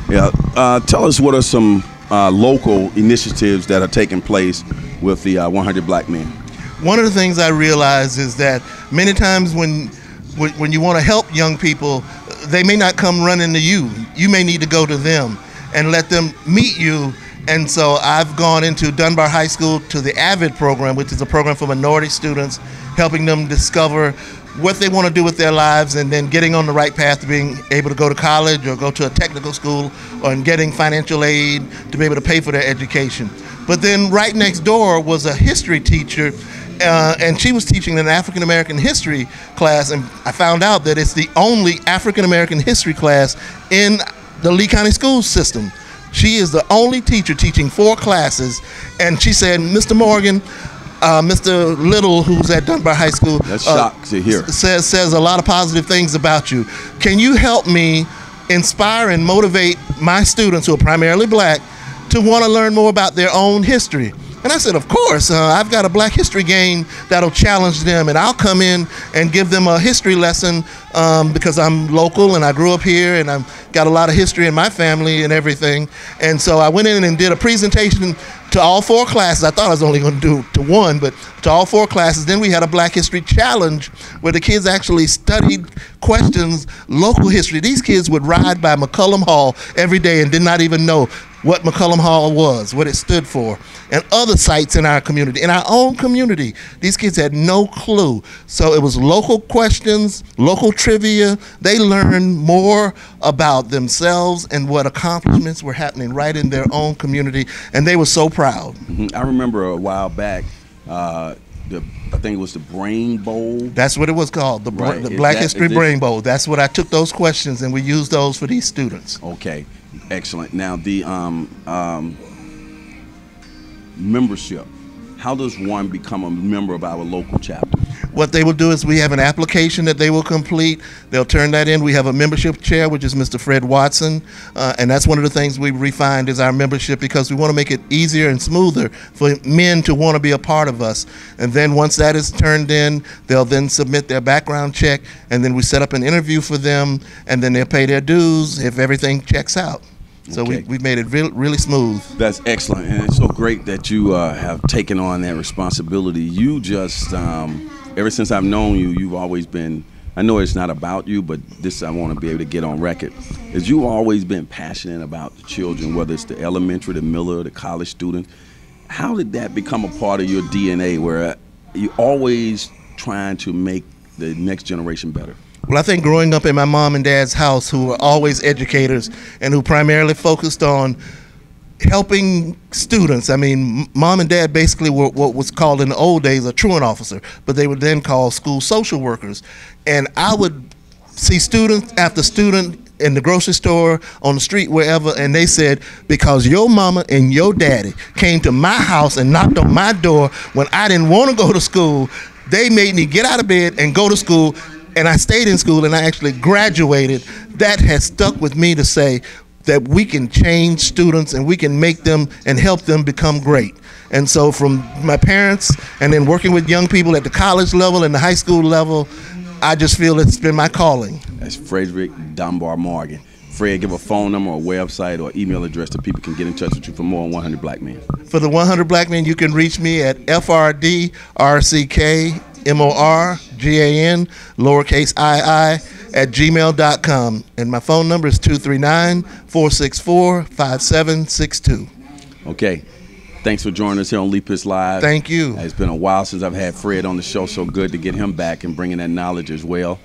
Yeah. Tell us what are some local initiatives that are taking place with the 100 Black Men. One of the things I realize is that many times when you want to help young people, they may not come running to you. You may need to go to them and let them meet you. And so I've gone into Dunbar High School to the AVID program, which is a program for minority students, helping them discover what they want to do with their lives and then getting on the right path to being able to go to college or go to a technical school or getting financial aid to be able to pay for their education. But then right next door was a history teacher, and she was teaching an African American history class, and I found out that it's the only African American history class in the Lee County school system. She is the only teacher teaching 4 classes, and she said, Mr. Morgan, Mr. Little, who's at Dunbar High School, that's shocked to hear. Says a lot of positive things about you. Can you help me inspire and motivate my students, who are primarily black, to want to learn more about their own history? And I said, of course, I've got a Black History game that'll challenge them, and I'll come in and give them a history lesson because I'm local and I grew up here and I've got a lot of history in my family and everything. And so I went in and did a presentation to all 4 classes. I thought I was only going to do to 1, but to all 4 classes. Then we had a Black History Challenge where the kids actually studied questions, local history. These kids would ride by McCullum Hall every day and did not even know what McCullum Hall was, what it stood for, and other sites in our community. In our own community, these kids had no clue. So it was local questions, local trivia. They learned more about themselves and what accomplishments were happening right in their own community, and they were so proud. Mm-hmm. I remember a while back, I think it was the Brain Bowl. That's what it was called, the Right. Black History Brain Bowl. That's what I took those questions and we used those for these students. Okay, excellent. Now the membership. How does one become a member of our local chapter? What they will do is we have an application that they will complete. They'll turn that in. We have a membership chair, which is Mr. Fred Watson, and that's one of the things we refined is our membership, because we want to make it easier and smoother for men to want to be a part of us. And then once that is turned in, they'll then submit their background check, and then we set up an interview for them, and then they'll pay their dues if everything checks out. So Okay. we've made it really smooth. That's excellent, and it's so great that you have taken on that responsibility. You just, ever since I've known you, you've always been, I know it's not about you, but this I want to be able to get on record, is you've always been passionate about the children, whether it's the elementary, the middle, the college students. How did that become a part of your DNA, where you're always trying to make the next generation better? Well, I think growing up in my mom and dad's house, who were always educators and who primarily focused on helping students. I mean, mom and dad basically were what was called in the old days a truant officer, but they were then called school social workers. And I would see student after student in the grocery store, on the street, wherever, and they said, because your mama and your daddy came to my house and knocked on my door when I didn't want to go to school, they made me get out of bed and go to school. And I stayed in school and I actually graduated. That has stuck with me to say that we can change students and we can make them and help them become great. And so from my parents and then working with young people at the college level and the high school level, I just feel it's been my calling. That's Fredrick Dunbar Morgan. Fred, give a phone number or website or email address so people can get in touch with you for more on 100 Black Men. For the 100 Black Men, you can reach me at FRDRCKMORGAN, lowercase ii, at gmail.com. And my phone number is 239-464-5762. Okay. Thanks for joining us here on Lepus Live. Thank you. It's been a while since I've had Fred on the show, so good to get him back and bringing that knowledge as well.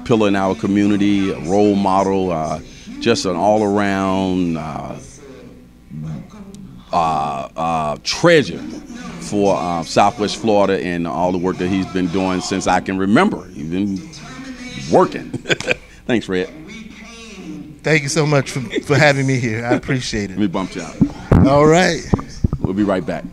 Pillar in our community, a role model, just an all-around treasure for Southwest Florida and all the work that he's been doing since I can remember. He's been working. Thanks, Fred. Thank you so much for having me here. I appreciate it. Let me bump you out. All right. We'll be right back.